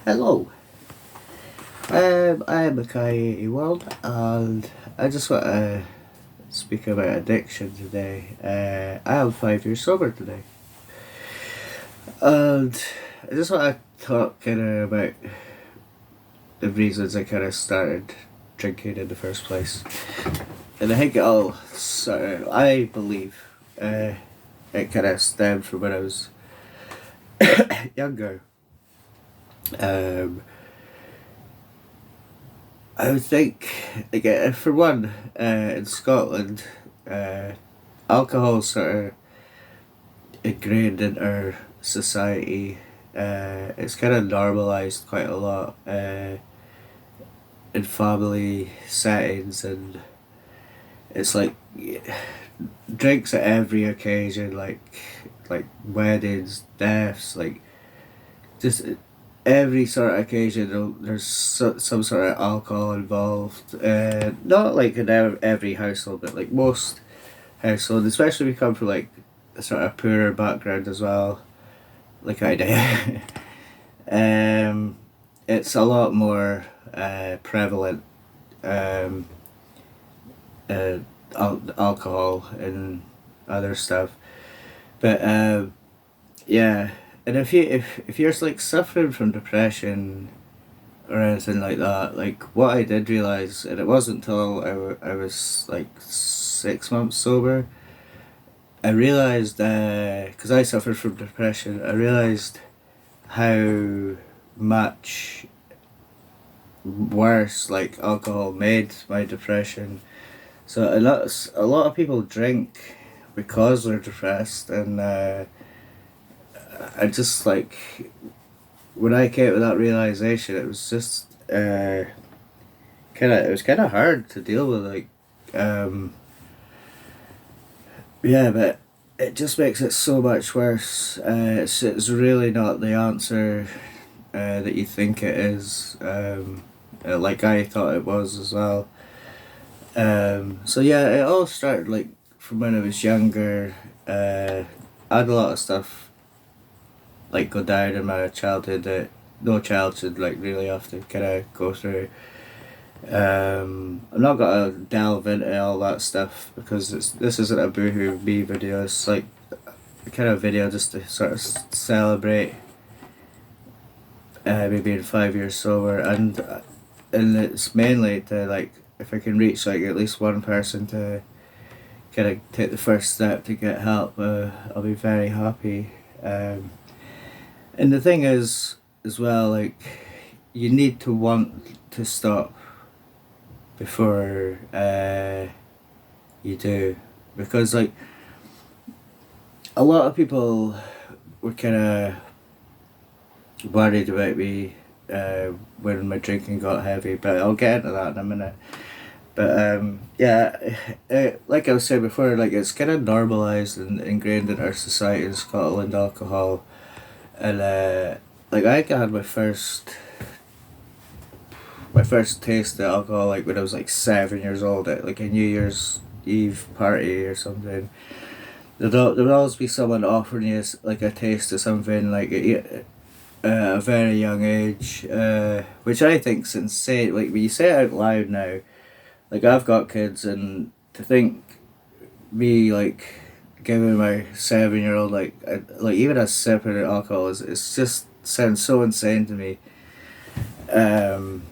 Hello, I am Makai81 and I just want to speak about addiction today. I am 5 years sober today, and I just want to talk kind of about the reasons I kind of started drinking in the first place. And I think it all I believe it kind of stemmed from when I was younger. Um, I would think, again, for one, in Scotland, uh, alcohol sort of ingrained in our society. It's kind of normalised quite a lot in family settings, and it's like drinks at every occasion, like weddings, deaths, like just every sort of occasion there's some sort of alcohol involved. Not like in every household, but like most households, especially if we come from like a sort of poorer background as well, like I do. It's a lot more prevalent, um, uh, alcohol and other stuff. But yeah, and if you're like suffering from depression or anything like that, like what I did realize, and it wasn't until I was like 6 months sober, I realized, because I suffered from depression, I realized how much worse like alcohol made my depression. So a lot of people drink because they're depressed, and I just like when I came to that realization, it was just it was kind of hard to deal with, like, um, yeah, but it just makes it so much worse. It's really not the answer that you think it is. Like I thought it was as well. So yeah, it all started like from when I was younger. I had a lot of stuff like go down in my childhood that no child should like really have to kind of go through. I'm not gonna delve into all that stuff because this isn't a boohoo me video. It's like a kind of video just to sort of celebrate me being 5 years sober, and it's mainly to like if I can reach like at least one person to kind of take the first step to get help, I'll be very happy. And the thing is, as well, like you need to want to stop before you do, because like a lot of people were kind of worried about me when my drinking got heavy, but I'll get into that in a minute. But yeah, like I was saying before, like it's kind of normalized and ingrained in our society in Scotland, alcohol, and like I had my first taste of alcohol like when I was like 7 years old at like a New Year's Eve party or something. There would always be someone offering you like a taste of something like at a very young age, which I think's insane. Like when you say it out loud now, like I've got kids, and to think me like giving my 7 year old like even a sip of alcohol is it's just sounds so insane to me. Um,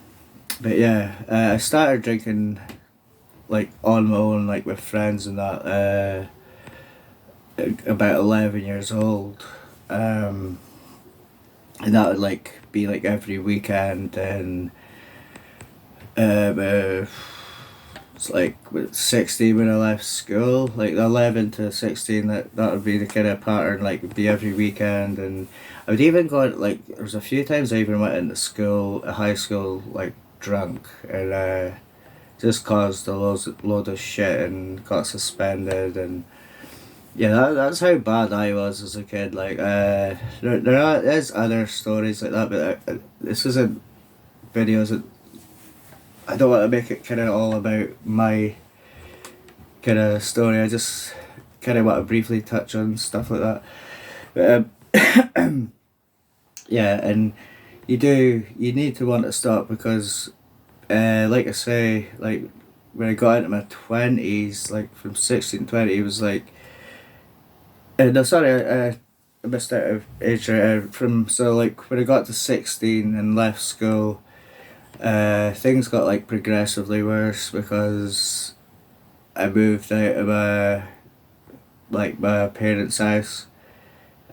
but yeah, I started drinking like on my own, like with friends and that, about 11 years old, and that would like be like every weekend, and uh, it's like 16 when I left school, like 11 to 16. That would be the kind of pattern. Like it'd be every weekend, and I would even go like there was a few times I even went into school, high school, like drunk, and just caused a load of shit and got suspended, and yeah, that's how bad I was as a kid. Like there's other stories like that, but this isn't videos that I don't want to make it kind of all about my kind of story. I just kind of want to briefly touch on stuff like that. But, yeah, and you need to want to stop because, like I say, like when I got into my 20s, like from 16 to 20, it was like, no, sorry, I missed out of age from, so like when I got to 16 and left school, things got like progressively worse because I moved out of my parents' house.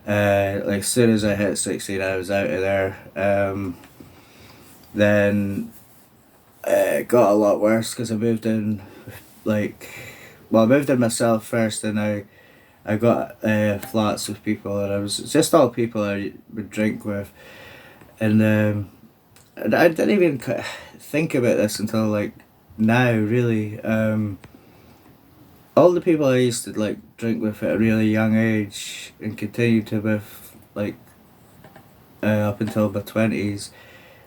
Like as soon as I hit 16, I was out of there. Then it got a lot worse because I moved in, like, well, I moved in myself first, and I got flats with people, and I was just all people I would drink with, and and I didn't even think about this until like now, really. All the people I used to like drink with at a really young age and continue to with like up until my 20s,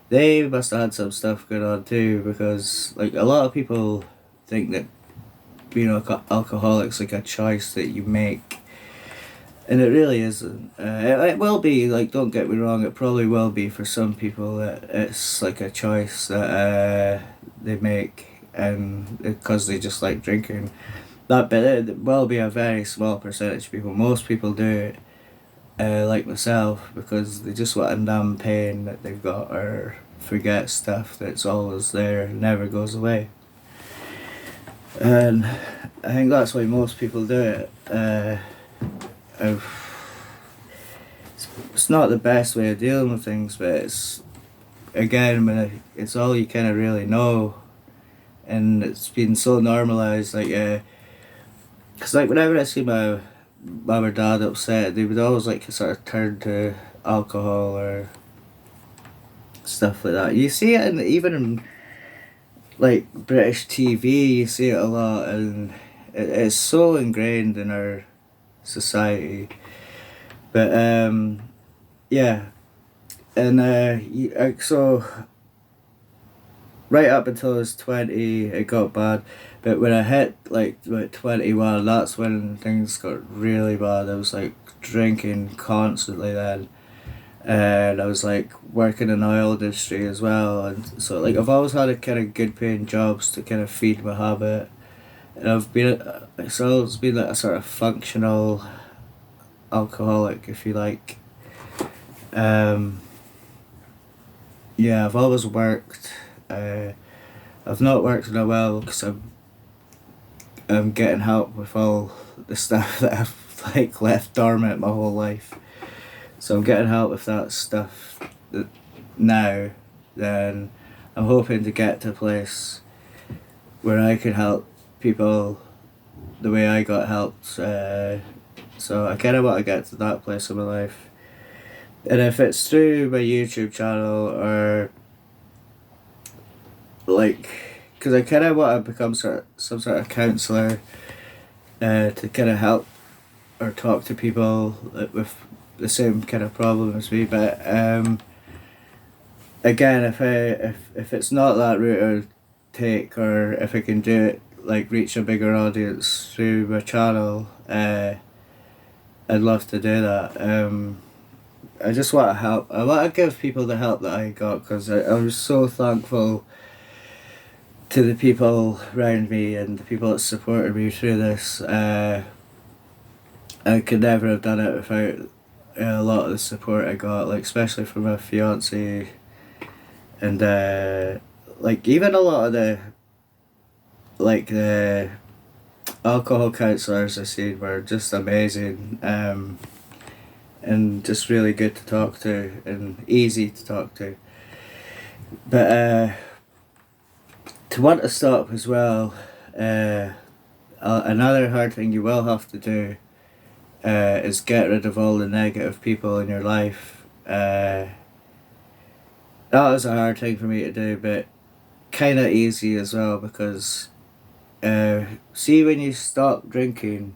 they must have had some stuff going on too, because like a lot of people think that being alcoholic's like a choice that you make, and it really isn't. It will be, like, don't get me wrong, it probably will be for some people that it's like a choice that they make, and because they just like drinking. That, but it will be a very small percentage of people. Most people do it, like myself, because they just want to numb pain that they've got or forget stuff that's always there, never goes away. And I think that's why most people do it. It's not the best way of dealing with things, but it's, again, it's all you kind of really know, and it's been so normalized. Like, because like whenever I see my mum or dad upset, they would always like sort of turn to alcohol or stuff like that. You see it even in like British TV. You see it a lot, and it's so ingrained in our society. But yeah, and so right up until I was 20, it got bad. But when I hit like about 21, that's when things got really bad. I was like drinking constantly then. And I was like working in the oil industry as well. And so like I've always had a kind of good paying jobs to kind of feed my habit. And it's always been like a sort of functional alcoholic, if you like. Um, yeah, I've always worked. I've not worked in a while because I'm getting help with all the stuff that I've like left dormant my whole life. So I'm getting help with that stuff now. Then I'm hoping to get to a place where I can help people the way I got helped. So I kind of want to get to that place in my life. And if it's through my YouTube channel or like, because I kind of want to become some sort of counsellor, to kind of help or talk to people with the same kind of problem as me. But again, if it's not that route I take, or if I can do it like reach a bigger audience through my channel, I'd love to do that. I just want to help. I want to give people the help that I got, because I was so thankful to the people around me and the people that supported me through this. I could never have done it without a lot of the support I got, like especially from my fiance, and like even a lot of the alcohol counsellors I seen were just amazing, and just really good to talk to and easy to talk to. But to want to stop as well, another hard thing you will have to do is get rid of all the negative people in your life. That was a hard thing for me to do, but kind of easy as well, because see, when you stop drinking,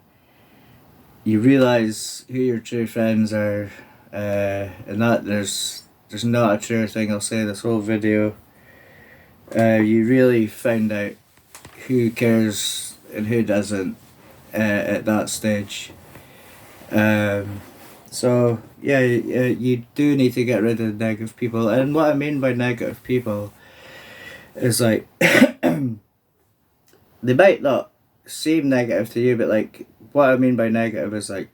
you realise who your true friends are, and that there's not a true thing. I'll say this whole video. You really find out who cares and who doesn't at that stage. So yeah, you do need to get rid of negative people, and what I mean by negative people is like they might not seem negative to you, but like what I mean by negative is like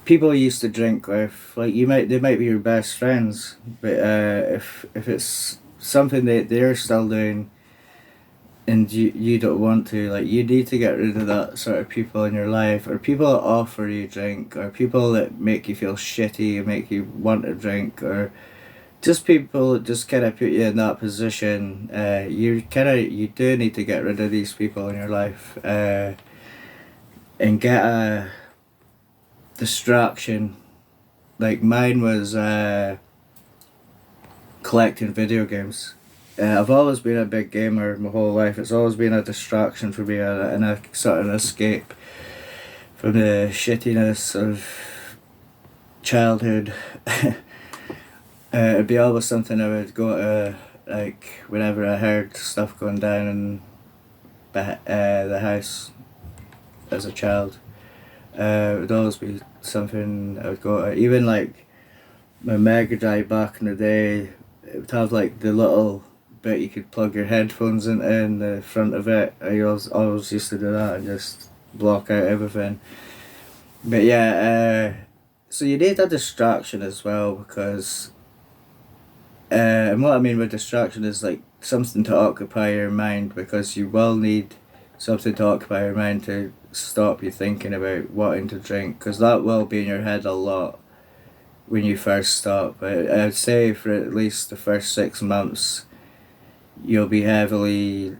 people you used to drink with, like they might be your best friends, but if it's something that they're still doing and you don't want to, like you need to get rid of that sort of people in your life, or people that offer you drink, or people that make you feel shitty and make you want to drink, or just people that just kind of put you in that position. You do need to get rid of these people in your life, and get a distraction. Like mine was collecting video games. I've always been a big gamer my whole life. It's always been a distraction for me, and a sort of escape from the shittiness of childhood. It'd be always something I would go to, like whenever I heard stuff going down in the house as a child. It would always be something I would go to. Even like my Mega Drive back in the day, it would have like the little bit you could plug your headphones in the front of it. I always used to do that and just block out everything. But yeah, so you need a distraction as well, because and what I mean by distraction is like something to occupy your mind, because you will need something to occupy your mind to stop you thinking about wanting to drink, because that will be in your head a lot when you first stop. I'd say for at least the first 6 months, you'll be heavily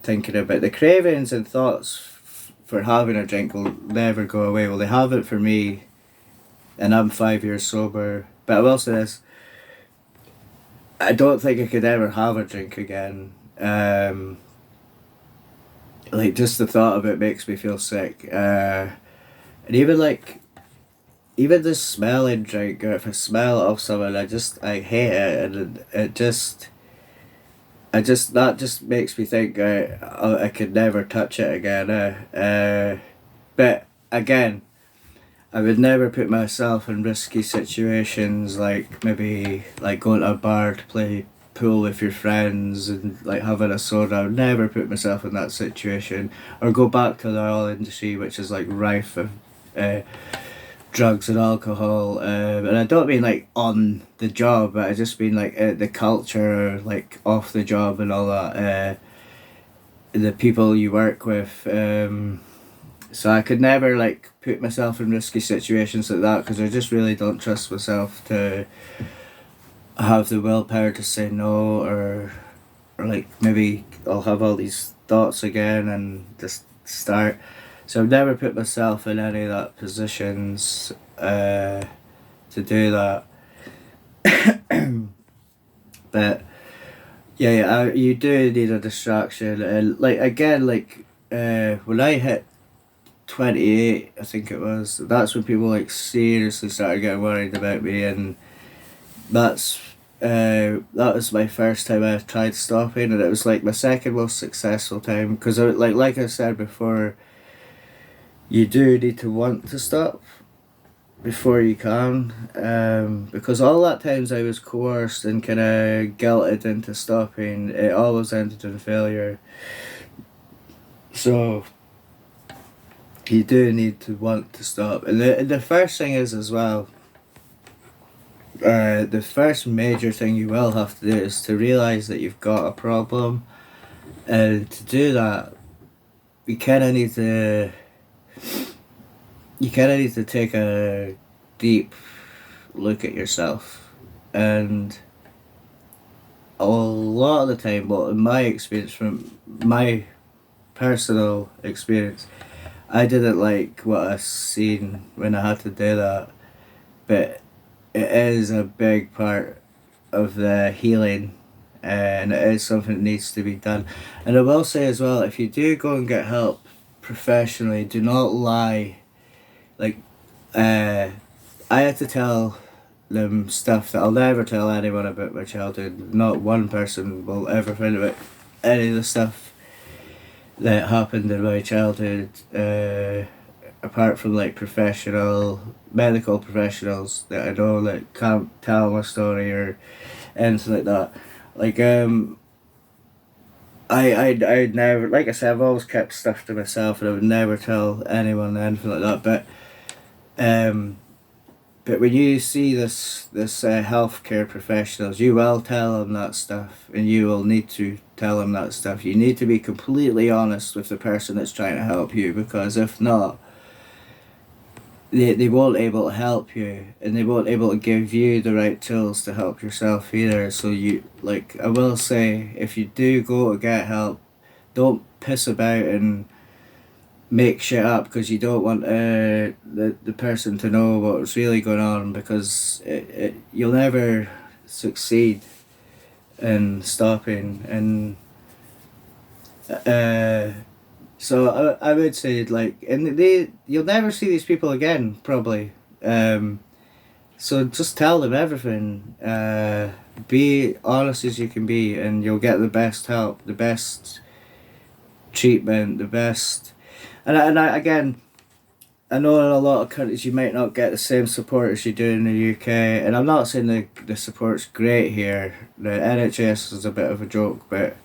thinking about the cravings and thoughts for having a drink will never go away. Well, they haven't for me, and I'm 5 years sober. But I will say this: I don't think I could ever have a drink again. Like just the thought of it makes me feel sick. And even like even the smelling drink, or if I smell it of someone, I hate it, and it just. That just makes me think I could never touch it again. But again, I would never put myself in risky situations, like maybe like going to a bar to play pool with your friends and like having a soda. I would never put myself in that situation, or go back to the oil industry, which is like rife with drugs and alcohol. And I don't mean like on the job, but I just mean like the culture, like off the job and all that. The people you work with. So I could never like put myself in risky situations like that, because I just really don't trust myself to have the willpower to say no, or like maybe I'll have all these thoughts again and just start. So I've never put myself in any of that positions to do that. But you do need a distraction, and like again, like when I hit 28, I think it was. That's when people like seriously started getting worried about me, and that's that was my first time I tried stopping, and it was like my second most successful time, because like I said before, you do need to want to stop before you can, because all that times I was coerced and kind of guilted into stopping, it always ended in failure. So you do need to want to stop, and the first thing is as well. The first major thing you will have to do is to realize that you've got a problem, and to do that, you kind of need to take a deep look at yourself. And a lot of the time, well, in my experience, from my personal experience, I didn't like what I seen when I had to do that, but it is a big part of the healing, and it is something that needs to be done. And I will say as well, if you do go and get help professionally, do not lie. Like, I had to tell them stuff that I'll never tell anyone about my childhood. Not one person will ever find out any of the stuff that happened in my childhood, apart from like professional medical professionals that I know that can't tell my story or anything like that. Like I'd never, like I said, I've always kept stuff to myself and I would never tell anyone anything like that. Um, but when you see this healthcare professionals, you will tell them that stuff, and you will need to tell them that stuff. You need to be completely honest with the person that's trying to help you, because if not, they won't able to help you, and they won't able to give you the right tools to help yourself either. So you, like I will say, if you do go to get help, don't piss about and make shit up because you don't want the person to know what's really going on, because you'll never succeed in stopping. And so I would say, like, and you'll never see these people again probably. So just tell them everything. Be honest as you can be, and you'll get the best help, the best treatment, the best. Again, I know in a lot of countries you might not get the same support as you do in the UK, and I'm not saying the support's great here. The NHS is a bit of a joke, but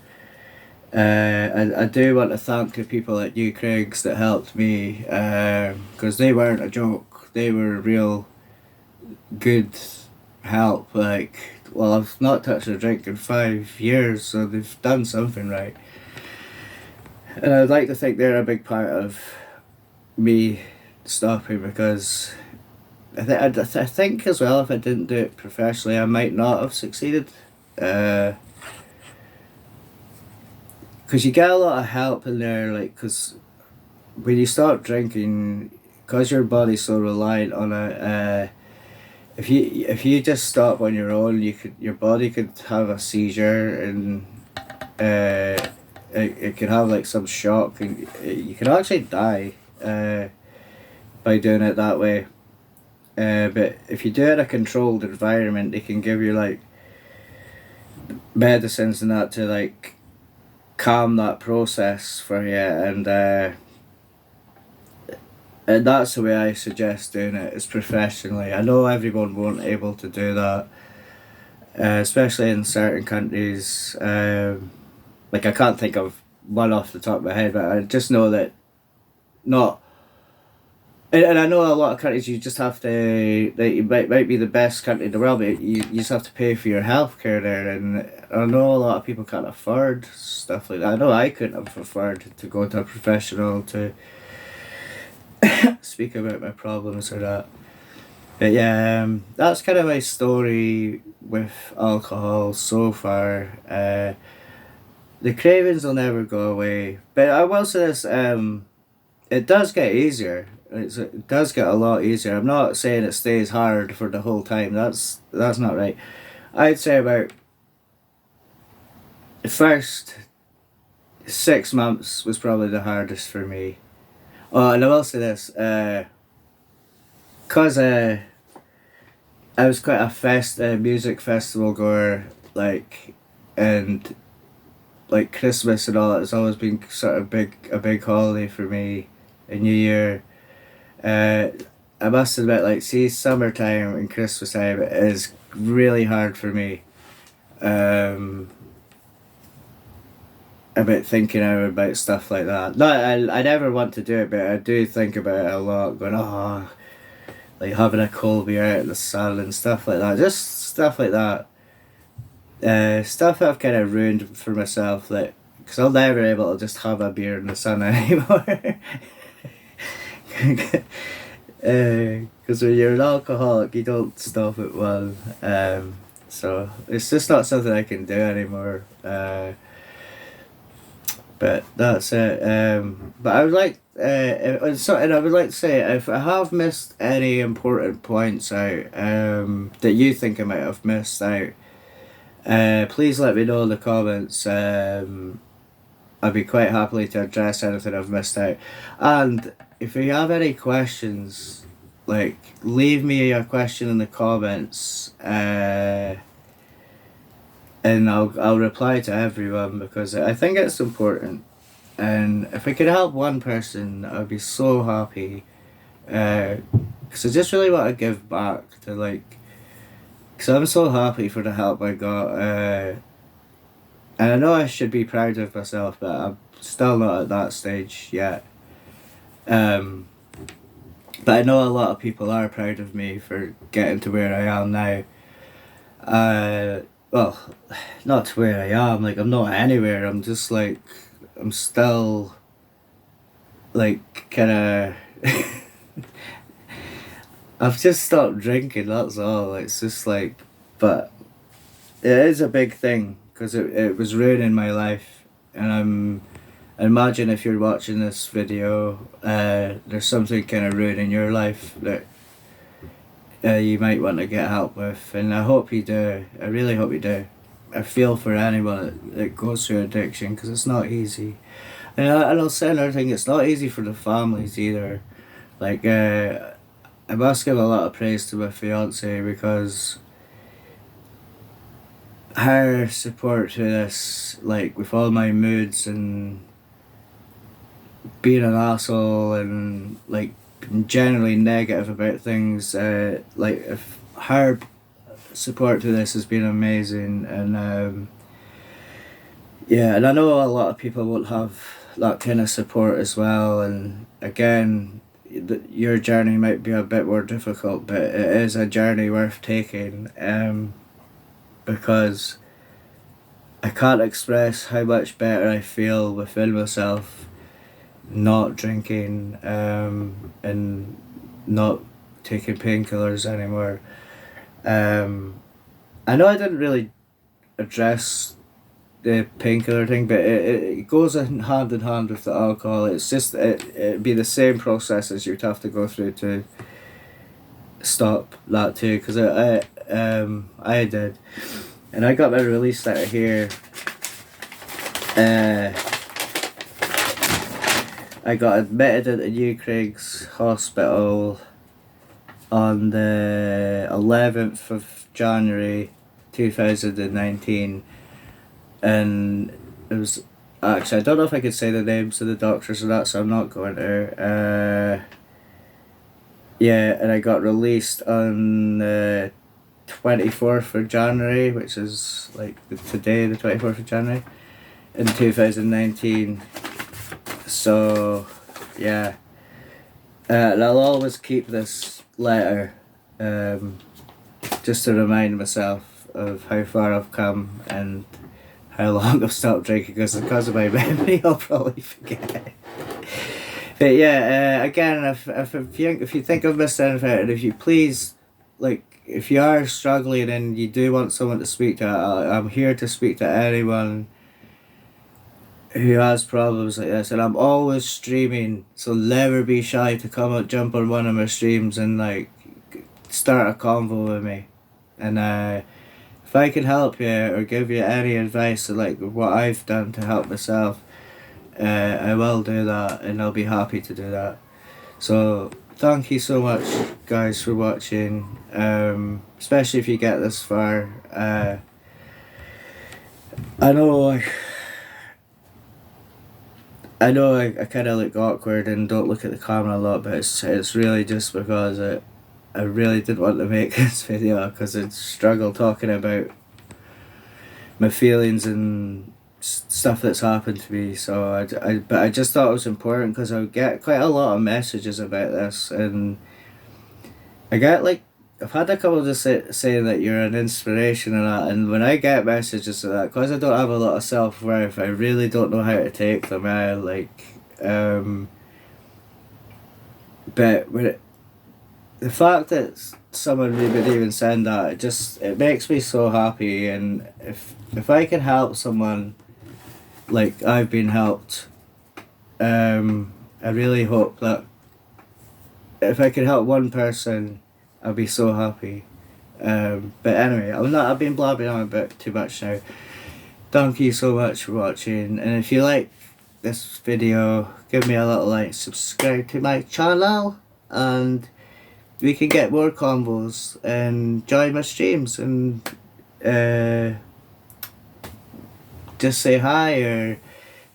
I do want to thank the people at New Craigs that helped me, because they weren't a joke. They were real good help. Like, well, I've not touched a drink in 5 years, so they've done something right. And I'd like to think they're a big part of me stopping, because I think as well, if I didn't do it professionally, I might not have succeeded. Because you get a lot of help in there, like, because when you stop drinking, because your body's so reliant on it, if you just stop on your own, your body could have a seizure, and it could have like some shock, and you can actually die by doing it that way. But if you do it in a controlled environment, they can give you like medicines and that to like calm that process for you, and that's the way I suggest doing it, is professionally. I know everyone won't able to do that, especially in certain countries. Like, I can't think of one off the top of my head, but I just know that not. And I know a lot of countries you just have to. That you might be the best country in the world, but you just have to pay for your healthcare there. And I know a lot of people can't afford stuff like that. I know I couldn't have afforded to go to a professional to speak about my problems or that. But yeah, that's kind of my story with alcohol so far. The cravings will never go away, but I will say this: it does get easier. It does get a lot easier. I'm not saying it stays hard for the whole time. That's not right. I'd say about the first 6 months was probably the hardest for me. Oh, and I will say this, cause I was quite a music festival goer, like, and like Christmas and all that has always been sort of a big holiday for me. And New Year, I must admit, like, see, summertime and Christmas time is really hard for me. Um, about thinking out about stuff like that. No, I never want to do it, but I do think about it a lot. Going, oh, like having a cold beer out in the sun and stuff like that. Just stuff like that. Stuff that I've kind of ruined for myself, like, because I'll never be able to just have a beer in the sun anymore. Because when you're an alcoholic, you don't stop at one. So it's just not something I can do anymore. But that's it. But I would like, and I would like to say, if I have missed any important points out, that you think I might have missed out, please let me know in the comments. I'd be quite happily to address anything I've missed out. And if you have any questions, like, leave me a question in the comments, and I'll reply to everyone, because I think it's important. And if I could help one person, I'd be so happy. Because I just really want to give back to like, because I'm so happy for the help I got. And I know I should be proud of myself, but I'm still not at that stage yet. Um, but I know a lot of people are proud of me for getting to where I am now. Well, not to where I am. Like I'm not anywhere. I'm just like I'm still like kind of. I've just stopped drinking. That's all. It's just like, but it is a big thing because it was ruining my life, and I imagine if you're watching this video, there's something kind of ruining your life that you might want to get help with, and I hope you do. I really hope you do. I feel for anyone that goes through addiction because it's not easy. And I'll say another thing, it's not easy for the families either. Like, I must give a lot of praise to my fiance because her support to this, like, with all my moods and being an asshole and, like, being generally negative about things, like, if her support to this has been amazing, and yeah, and I know a lot of people won't have that kind of support as well, and again, your journey might be a bit more difficult, but it is a journey worth taking, because I can't express how much better I feel within myself not drinking, and not taking painkillers anymore. um, I know I didn't really address the painkiller thing, but it goes hand in hand with the alcohol. It's just it'd be the same processes you'd have to go through to stop that too. Because I did, and I got my release letter here. I got admitted into New Craig's Hospital on the 11th of January 2019, and it was actually, I don't know if I could say the names of the doctors or that, so I'm not going to. Yeah, and I got released on the 24th of January, which is like today, the 24th of January, in 2019. So, yeah. And I'll always keep this letter, just to remind myself of how far I've come and how long I've stopped drinking, because of my memory I'll probably forget. But yeah, again, if you think I've missed anything, and if you please, like, if you are struggling and you do want someone to speak to, I'm here to speak to anyone who has problems like this, and I'm always streaming, so never be shy to come and jump on one of my streams and like start a convo with me, and if I can help you or give you any advice of like what I've done to help myself, I will do that, and I'll be happy to do that. So thank you so much, guys, for watching. Especially if you get this far. I know I kind of look awkward and don't look at the camera a lot, but it's really just because I really did want to make this video because I struggle talking about my feelings and stuff that's happened to me. So but I just thought it was important because I get quite a lot of messages about this, and I get like, I've had a couple just saying that you're an inspiration and that, and when I get messages like that, because I don't have a lot of self-worth, I really don't know how to take them. But the fact that someone would even send that, it makes me so happy, and if I can help someone like I've been helped, I really hope that if I can help one person, I'll be so happy. But anyway, I've been blabbing on a bit too much now. Thank you so much for watching, and if you like this video, give me a little like, subscribe to my channel, and we can get more combos and join my streams, and just say hi or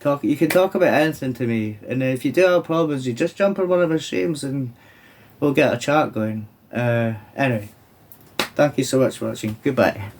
talk. You can talk about anything to me, and if you do have problems, you just jump on one of my streams and we'll get a chat going. Anyway, thank you so much for watching. Goodbye.